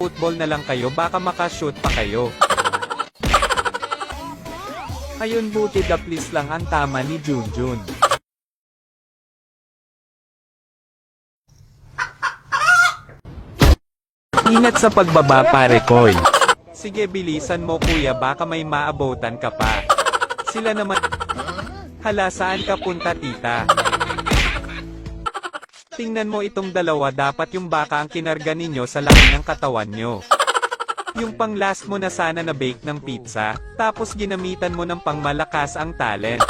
Football na lang kayo, baka makashoot pa kayo. Ayun, buti the please lang ang tama ni Junjun. Ingat sa pagbaba pare Koy. Sige bilisan mo kuya, baka may maabotan ka pa. Sila naman. Hala, saan ka punta tita? Tingnan mo itong dalawa, dapat yung baka ang kinarga ninyo sa laki ng katawan nyo. Yung pang last mo na sana na bake ng pizza, tapos ginamitan mo ng pangmalakas ang talent.